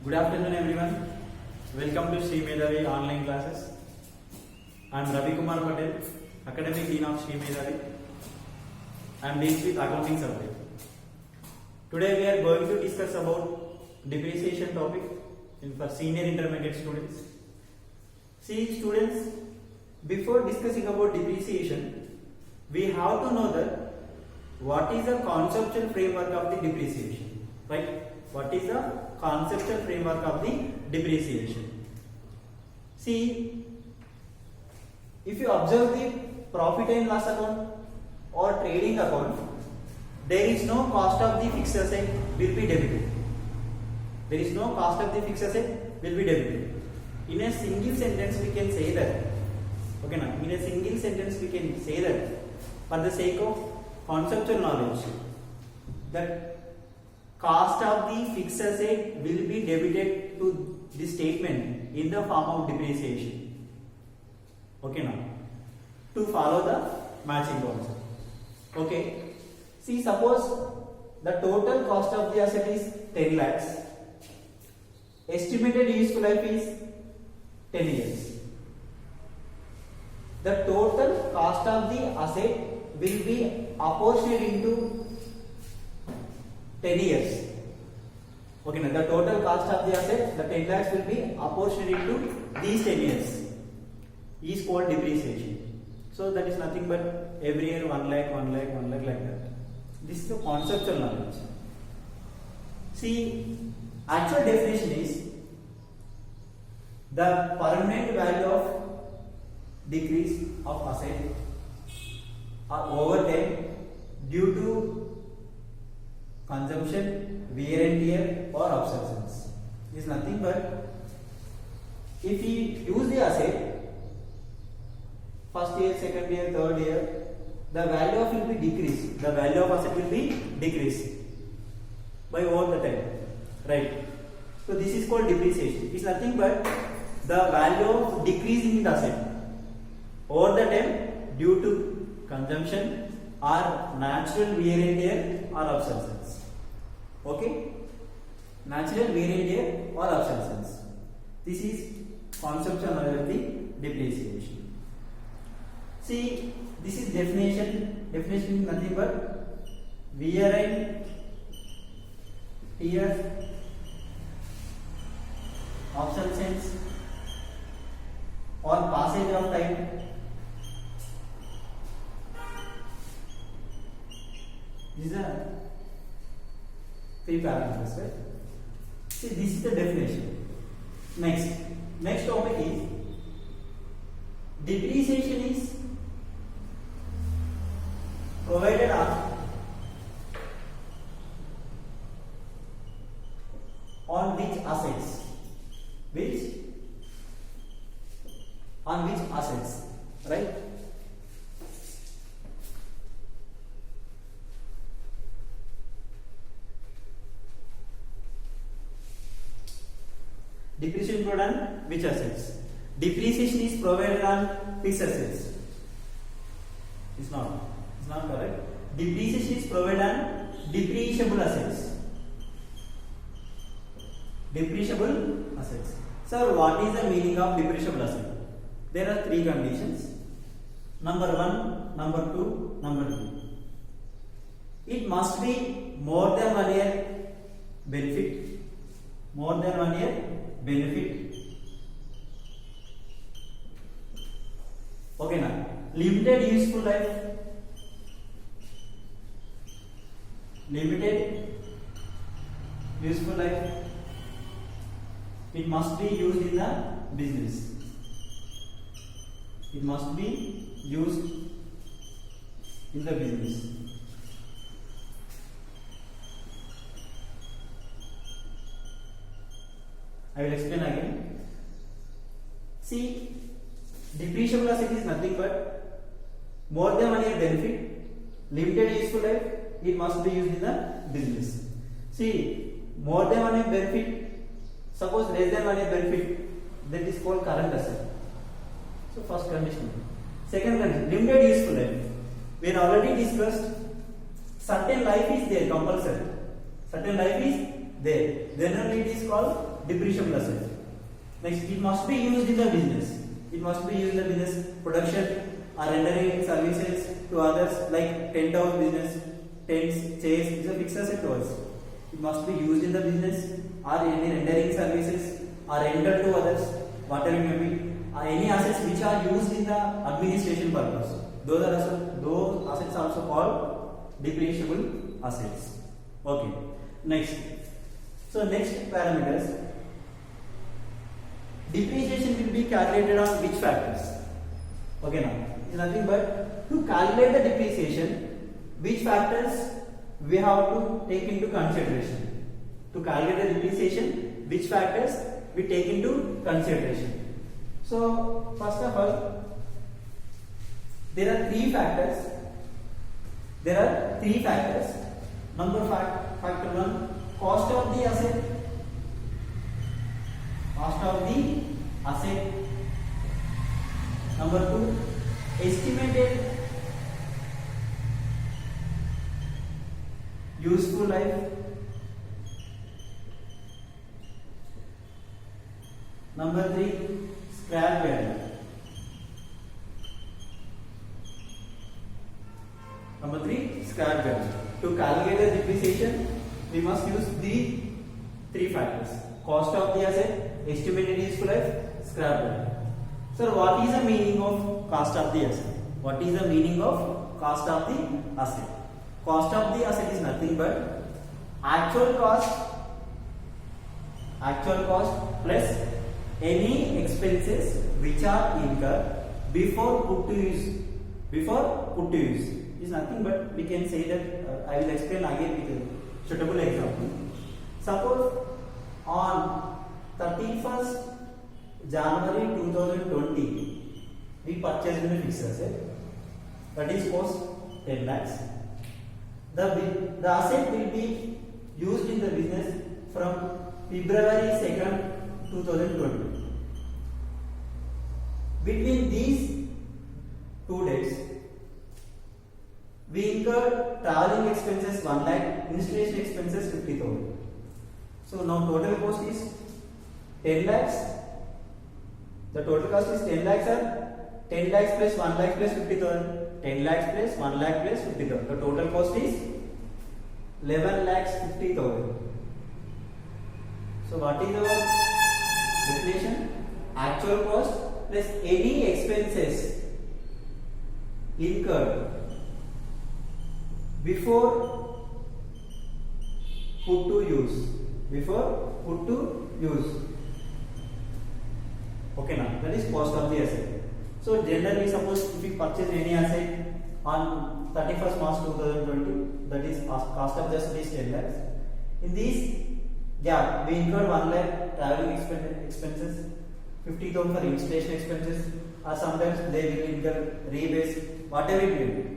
Good afternoon, everyone. Welcome to Sri Medhavi online classes. I am Ravi Kumar Patel, Academic Dean of Sri Medhavi. I am deals with accounting subject. Today we are going to discuss about depreciation topic for senior intermediate students. See students, before discussing about depreciation, we have to know that what is the conceptual framework of the depreciation, right? What is the conceptual framework of the depreciation? See, if you observe the profit and loss account or trading account, there is no cost of the fixed asset will be debited. There is no cost of the fixed asset will be debited. In a single sentence we can say that, okay now, in a single sentence we can say that for the sake of conceptual knowledge, that cost of the fixed asset will be debited to the statement in the form of depreciation. Okay now, to follow the matching concept. Okay, see, suppose the total cost of the asset is 10 lakhs, estimated useful life is 10 years. The total cost of the asset will be apportioned into 10 years. Okay, now the total cost of the asset, the 10 lakhs will be apportioned into these 10 years, is called depreciation. So that is nothing but every year 1 lakh, 1 lakh, 1 lakh, like that. This is the conceptual knowledge. See, actual definition is the permanent value of decrease of asset over time due to consumption, wear and tear or obsolescence. Is nothing but if we use the asset first year, second year, third year, the value of will be decreased. The value of asset will be decreased by over the time, right? So this is called depreciation. It's nothing but the value of decreasing the asset over the time due to consumption or natural wear and tear or obsolescence. Okay, natural wear and tear or obsolescence. This is conceptual knowledge of the depreciation. See, this is definition. Definition is nothing but wear and tear, obsolescence or passage of time. These are three parameters, right? See, this is the definition. Next topic is depreciation is provided on which assets? On which assets, right? Depreciation provided on which assets? Depreciation is provided on fixed assets. It's not correct. Depreciation is provided on depreciable assets. Depreciable assets. Sir, what is the meaning of depreciable asset? There are three conditions. Number 1, number 2, number 3. It must be more than 1 year benefit. More than 1 year benefit. Okay now, limited useful life. Limited useful life. It must be used in the business. It must be used in the business. I will explain again. See, depreciable asset is nothing but more than 1 year benefit, limited useful life, it must be used in the business. See, more than 1 year benefit, suppose less than 1 year benefit, that is called current asset. So first condition. Second condition, limited useful life. We have already discussed certain life is there compulsory. Certain life is there. Then only it is called depreciable assets. Next, it must be used in the business. It must be used in the business production or rendering services to others, like tent house business, tents, chairs. Is a fixed asset to us. It must be used in the business or any rendering services or rendered to others, whatever it may be. Any assets which are used in the administration purpose. Those assets are also called depreciable assets. Okay. Next. So next parameters. Depreciation will be calculated on which factors? Okay, now it's nothing but to calculate the depreciation, which factors we have to take into consideration. To calculate the depreciation, which factors we take into consideration. So first of all, there are three factors. Factor one, cost of the asset. Number two, estimated useful life. Number three, scrap value. Number three, scrap value. To calculate the depreciation, we must use the three factors: cost of the asset, estimated useful life, scrap value. Sir, what is the meaning of cost of the asset? What is the meaning of cost of the asset? Cost of the asset is nothing but actual cost plus any expenses which are incurred before put to use. Is nothing but, we can say that, I will explain again with a suitable example. Suppose on 31st January 2020 we purchased a fixed asset that is cost 10 lakhs. The asset will be used in the business from February 2nd 2020. Between these 2 dates, we incurred traveling expenses 1 lakh, installation expenses 50,000. So now total cost is 10 lakhs. The total cost is 10 lakhs, or 10 lakhs plus 1 lakh plus 50,000. 10 lakhs plus 1 lakh plus 50,000. The total cost is 11 lakhs 50,000. So what is our definition? Actual cost plus any expenses incurred before put to use. Okay, now that is cost of the asset. So generally, suppose if we purchase any asset on 31st March 2020, that is cost of the asset is 10 lakhs. In this gap, we incurred 1 lakh traveling expenses, 50,000 for installation expenses, or sometimes they will incur rebates, whatever it may be.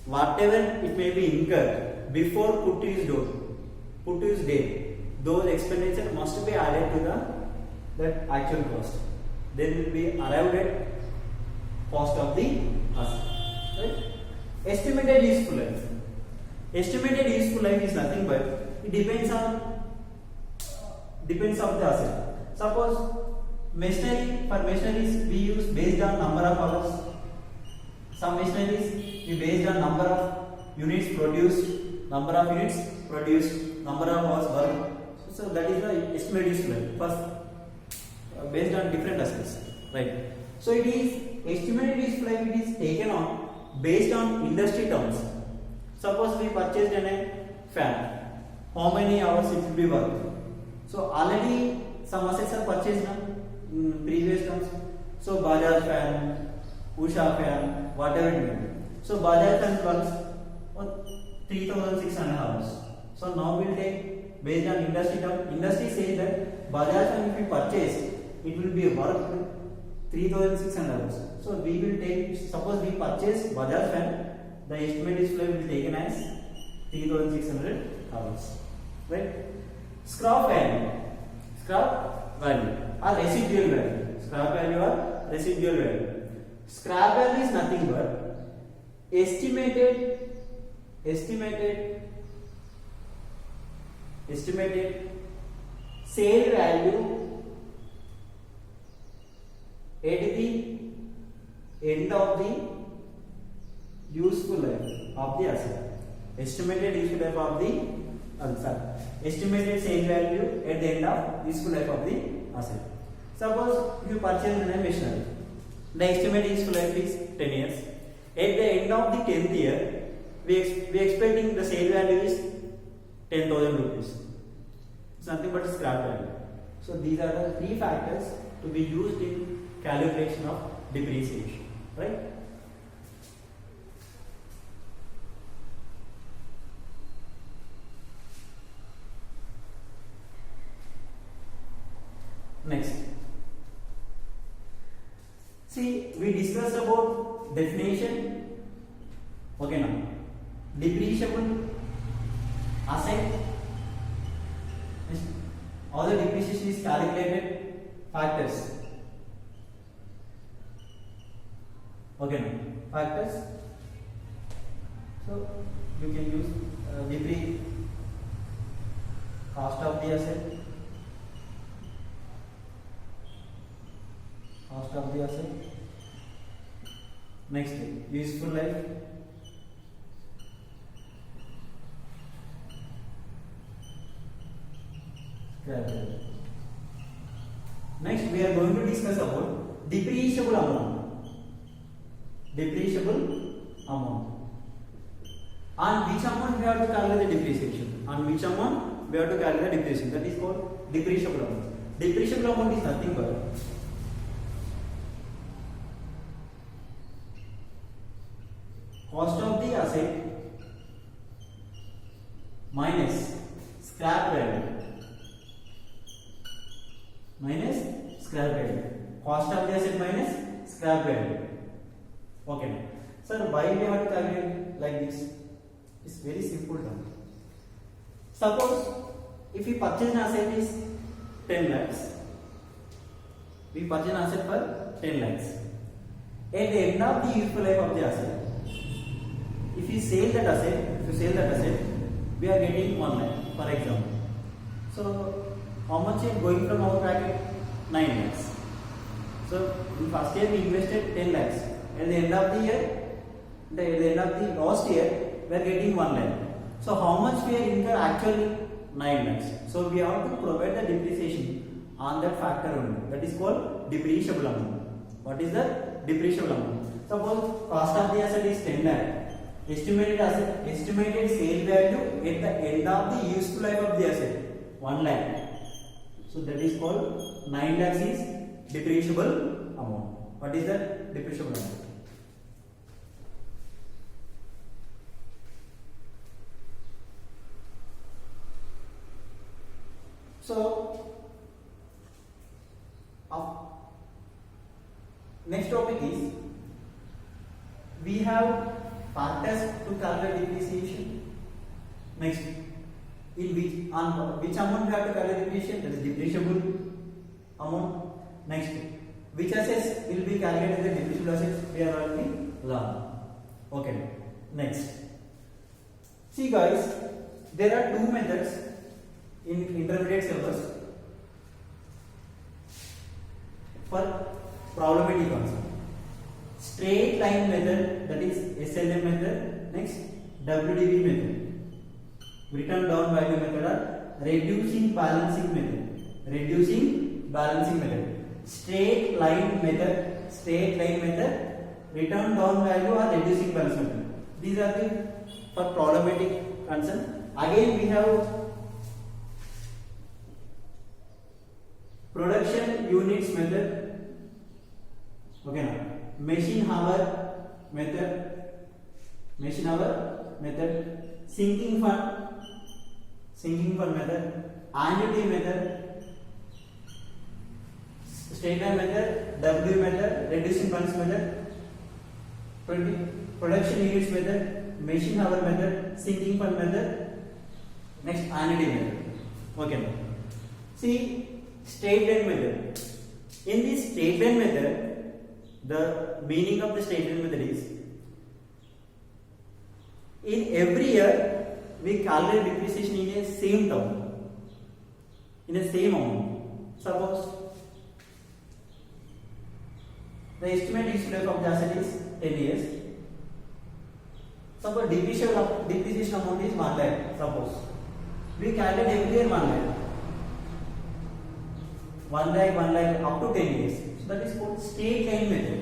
Whatever it may be incurred before put to use date, those expenditure must be added to that actual cost. Then will be arrived at cost of the asset. Right? Estimated useful life. Estimated useful life is nothing but it depends on the asset. Suppose machineries we use based on number of hours. Some machineries we based on number of units produced, number of hours worked. So that is the estimated useful life. First, based on different aspects, right? So it is estimated useful life. It is taken on based on industry terms. Suppose we purchased a fan. How many hours it will be worked? So already some assets are purchased in previous terms. So Bajaj fan, Usha fan, whatever it may be. So Bajaj fan works on 3,600 hours. So now we will take based on industry term. Industry says that Bajaj fan if we purchase, it will be work 3,600 hours. So we will take, suppose we purchase Bajaj fan, the estimated useful life will be taken as 3,600 hours. Right? Scrap value or residual value. Scrap value or residual value. Scrap value is nothing but estimated sale value at the end of the useful life of the asset. Estimated useful life of the estimated sale value at the end of useful life of the asset. Suppose you purchase a machinery, the estimated useful life is 10 years. At the end of the 10th year, we expecting the sale value is 10,000 rupees. It's nothing but scrap value. So these are the three factors to be used in calculation of depreciation, right? Next, see, we discussed about definition. Okay, now depreciable asset. All the depreciation is calculated factors. Okay, now factors. So you can use cost of the asset. Cost of the asset. Next, useful life. Next, we are going to discuss about depreciable amount. Depreciable amount. On which amount we have to calculate the depreciation? On which amount we have to calculate the depreciation? That is called depreciable amount. Depreciable amount is nothing but cost of the asset minus scrap value. Minus scrap value. Cost of the asset minus scrap value. Okay. Sir, why we have to calculate like this? It's very simple term. Suppose if we purchase an asset is 10 lakhs. We purchase an asset for 10 lakhs. At the end of the useful life of the asset, if we sell that asset, we are getting 1 lakh, for example. So how much is going from our bracket? 9 lakhs. So in first year we invested 10 lakhs. At the end of the year, at the end of the last year, we are getting 1 lakh. So how much we are incur actually? 9 lakhs. So we have to provide the depreciation on that factor only. That is called depreciable amount. What is the depreciable amount? Suppose cost of the asset is 10 lakh. Estimated sale value at the end of the useful life of the asset 1 lakh. So that is called 9 lakhs is depreciable amount. What is the depreciable amount? So next topic is we have factors to calculate depreciation. Next, in which amount we have to calculate depreciation? That is depreciable amount. Next, which assets will be calculated as depreciable assets? We are already learned. Okay. Next, see guys, there are two methods in intermediate syllabus for problematic concept. Straight line method, that is SLM method. Next, WDV method, written down value method, or reducing balancing method. Reducing balancing method. Straight line method, written down value, or reducing balancing method. These are the for problematic concern. Again we have production units method. Okay, now machine hour method, sinking fund method, annuity method, straight line method, W method, reducing funds method, production units method, machine hour method, sinking fund method, next annuity method. Okay, see straight line method. In this straight line method, the meaning of the straight line method is, in every year we calculate depreciation in a same term. in the same amount. Suppose the estimated useful life of the asset is 10 years. Suppose depreciation amount is 1 lakh. Suppose we calculate every year 1 lakh. 1 lakh up to 10 years. So that is called straight line method.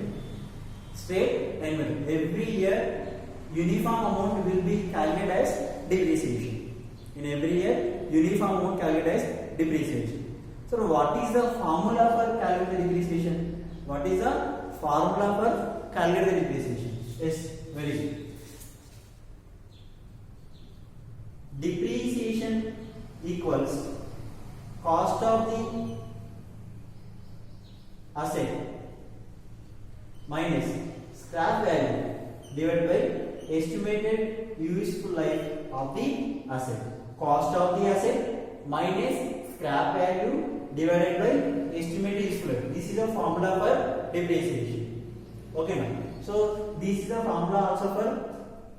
Straight line method. Every year uniform amount will be calculated as depreciation. In every year uniform amount calculated as depreciation. So what is the formula for calculated depreciation? What is the formula for calculated depreciation? Yes, very good. Depreciation equals cost of the asset minus scrap value divided by estimated useful life of the asset. Cost of the asset minus scrap value divided by estimated useful life. This is the formula for depreciation. Okay, ma'am. So this is the formula also for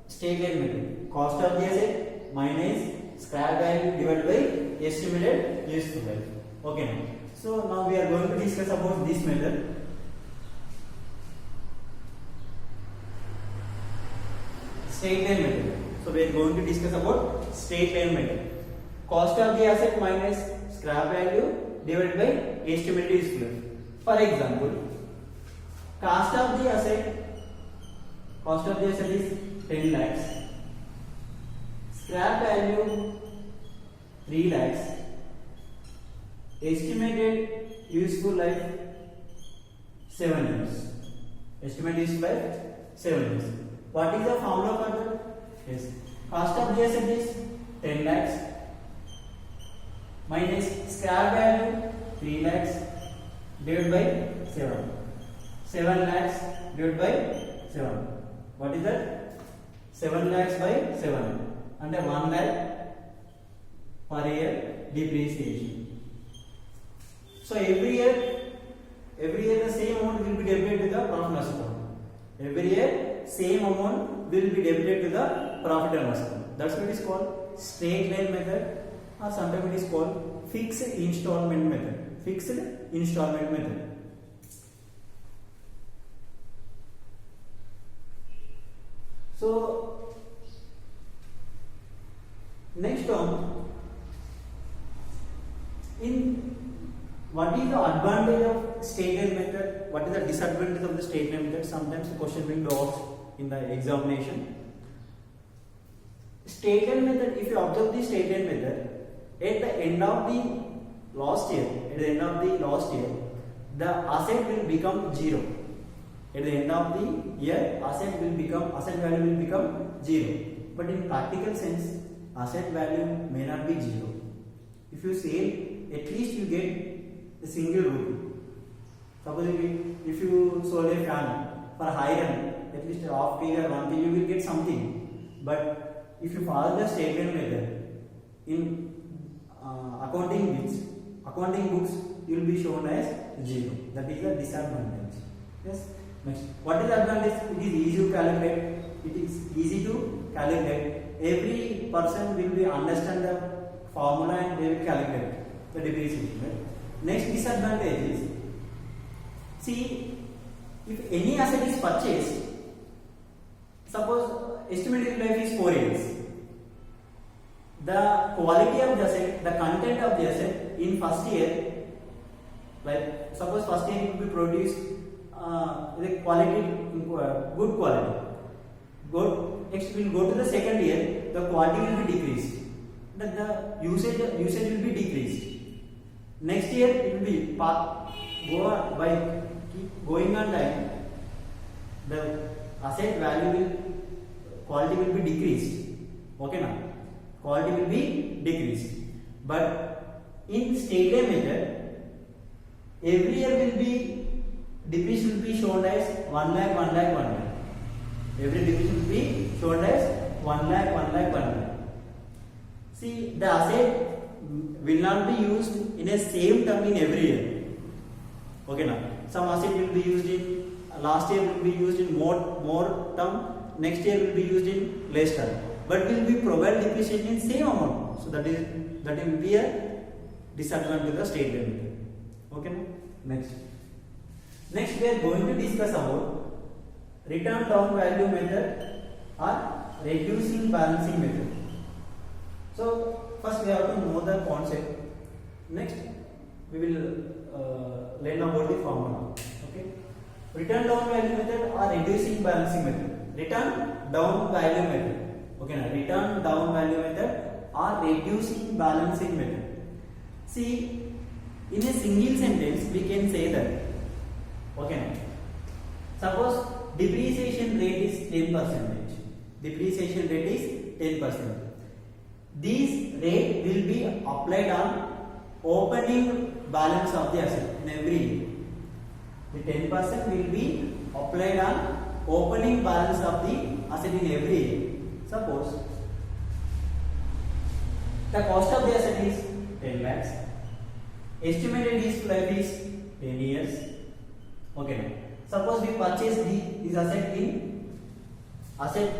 straight line method. Cost of the asset minus scrap value divided by estimated useful life. Okay, ma'am. So now we are going to discuss about this method. Straight line method. So we are going to discuss about straight line method. Cost of the asset minus scrap value divided by estimated useful life. For example, cost of the asset is 10 lakhs. Scrap value 3 lakhs. Estimated useful life 7 years. Estimated useful life 7 years. What is the formula for that? Yes. Cost of the asset is 10 lakhs minus scrap value 3 lakhs divided by 7. 7 lakhs divided by 7. What is that? 7 lakhs by 7. And 1 lakh per year depreciation. So every year the same amount will be debited to the profit and loss account. Every year same amount will be debited to the profit and loss account. That's what is called straight line method, or sometimes it is called fixed installment method. Fixed installment method. So next one, in what is the advantage of straight line method? What is the disadvantage of the straight line method? Sometimes the question will be asked in the examination. Straight line method, if you observe the straight line method, at the end of the last year, the asset will become zero. At the end of the year, asset value will become zero. But in practical sense, asset value may not be zero. If you sell, at least you get a single rupee. Suppose if you sold a fan for higher end, at least half pay or 1 pay, you will get something. But if you follow the straight line method, in accounting books, you will be shown as zero. That is the disadvantage. Yes. Next, what is the advantage? It is easy to calculate. Every person will be understand the formula and they will calculate the depreciation. Right? Next disadvantage is, see, if any asset is purchased, suppose estimated life is 4 years, the quality of the asset, the content of the asset in first year, like suppose first year it will be produced the quality, good quality, good. Next we will go to the second year, the quality will be decreased, the usage will be decreased. Next year it will be keep going on time, the asset value quality will be decreased. Okay, now quality will be decreased. But in straight line method, every year will be depreciation will be shown as 1 lakh, 1 lakh, 1 lakh. Every depreciation will be shown as 1 lakh, 1 lakh, 1 lakh. See, the asset will not be used in a same term in every year. Okay, now some asset will be used in last year, will be used in more term. Next year will be used in less term. But will be provide depreciation in same amount. So that will be a disadvantage the state limited. Okay, next we are going to discuss about return down value method or reducing balancing method. So first we have to know the concept. Next we will learn about the formula. Okay, return down value method or reducing balancing method. Return down value method. Okay, now return down value method or reducing balancing method. See, in a single sentence we can say that, okay, now suppose depreciation rate is 10%. Depreciation rate is 10%. This rate will be applied on opening balance of the asset in every year. The 10% will be applied on opening balance of the asset in every year. Suppose the cost of the asset is 10 lakhs. Estimated useful life is 10 years. Okay. Suppose we purchase this asset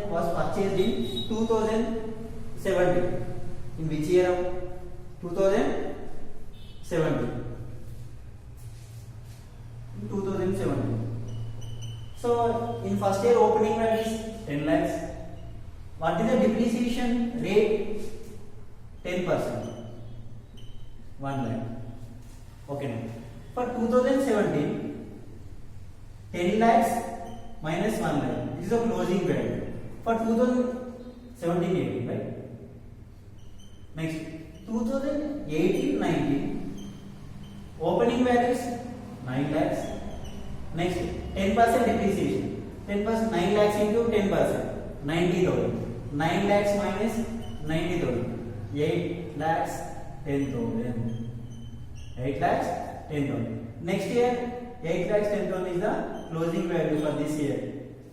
was purchased in 2017. In which year of 2017? 2017. So in first year opening value is 10 lakhs. What is the depreciation rate? 10%. 1 lakh. Okay. For 2017, 10 lakhs minus 1 lakh. This is a closing value. For 2017-18, right? Next, 2018-19, opening value is 9 lakhs. Next, 10% depreciation. 10%, 9 lakhs into 10%, 90,000. 9 lakhs minus 90,000. 8 lakhs 10,000. 8 lakhs 10,000. Next year, 8 lakhs 10,000 is the closing value for this year.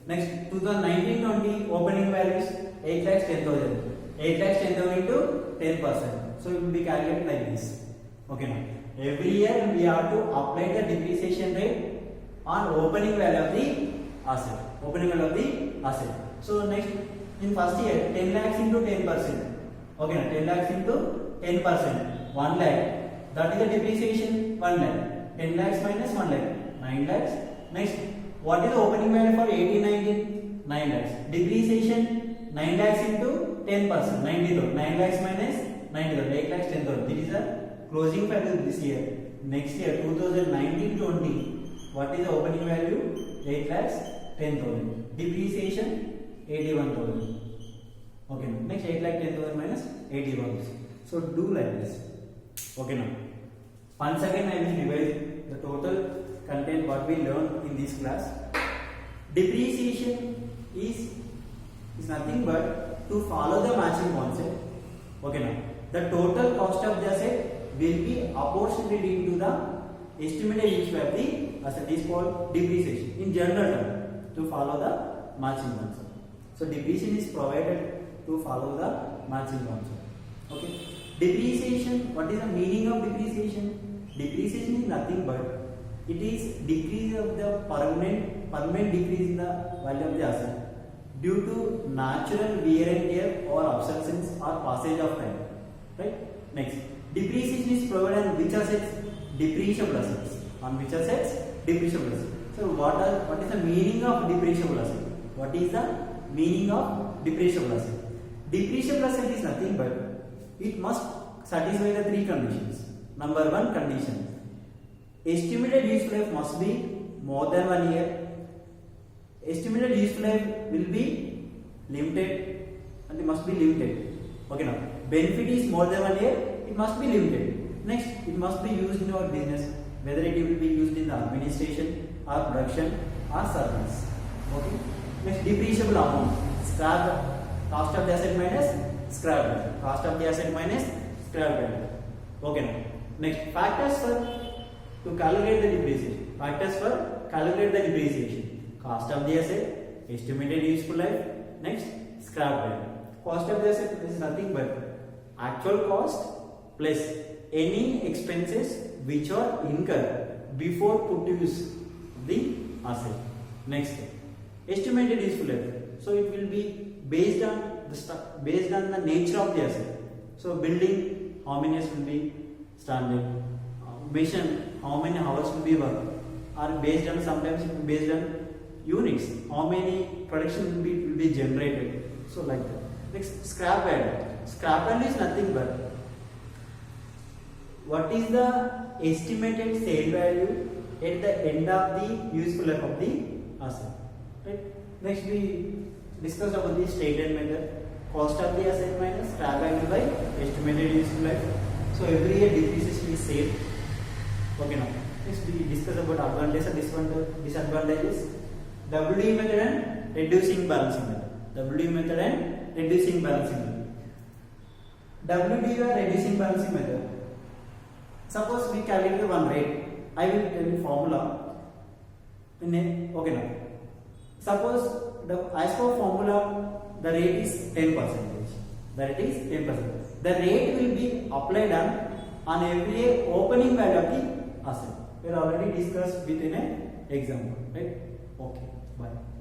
Next, 2019-20 opening value is 8 lakhs 10,000. 8 lakhs 10,000 into 10%. So it will be calculated like this. Okay, now every year we have to apply the depreciation rate on opening value of the asset. Opening value of the asset. So next, in first year, 10 lakhs into 10%. Okay, now 10 lakhs into 10%. 1 lakh. That is the depreciation. 1 lakh. 10 lakhs minus 1 lakh. 9 lakhs. Next, what is the opening value for 18-19? 9 lakhs. Depreciation 9 lakhs into 10%. 90,000. 9 lakhs minus 90,000. 8 lakhs 10,000. This is the closing value this year. Next year, 2019-20. What is the opening value? 8 lakhs 10,000. Depreciation 81,000. Okay, next 8 lakh 10,000 minus 81. So do like this. Okay, now once again I will revise the total content what we learned in this class. Depreciation is nothing but to follow the matching concept. Okay, now the total cost of the asset will be apportioned into the estimated useful life of the asset is called depreciation in general term to follow the matching concept. So depreciation is provided to follow the matching concept. Okay. Depreciation. What is the meaning of depreciation? Depreciation is nothing but it is decrease of the permanent decrease in the value of the asset due to natural wear and tear or obsolescence or passage of time. Right. Next, depreciation is provided on which assets? Depreciable assets. On which assets? Depreciable assets. So what is the meaning of depreciable asset? What is the meaning of depreciable asset? Depreciable asset is nothing but it must satisfy the three conditions. Number one condition, estimated useful life must be more than 1 year. Estimated useful life will be limited and it must be limited. Okay, now benefit is more than 1 year, it must be limited. Next, it must be used in our business, whether it will be used in the administration or production or service. Okay. Next, depreciable amount, scrap, cost of the asset minus scrap value. Cost of the asset minus scrap value. Okay, now next, factors for to calculate the depreciation. Factors for calculate the depreciation. Cost of the asset, estimated useful life, next scrap value. Cost of the asset is nothing but actual cost plus any expenses which are incurred before put to use the asset. Next, estimated useful life. So it will be based on the nature of the asset. So building, how many years will be standard. Mention how many hours will be work, or based on sometimes it will be based on units. How many production will be generated. So like that. Next, scrap value. Scrap value is nothing but what is the estimated sale value at the end of the useful life of the asset. Right. Next we discussed about the stated method. Cost of the asset minus scrap value by estimated useful life. So every year depreciation is saved. Okay, now next we discuss about advantages and disadvantages. WD method and reducing balancing method. WD method and reducing balancing method. WD or reducing balancing method. Suppose we calculate one rate. I will tell you formula. Okay, now suppose as per formula the rate is 10%. The rate is 10%. The rate will be applied on every opening value of the asset. We already discussed within an example, right? Okay, bye.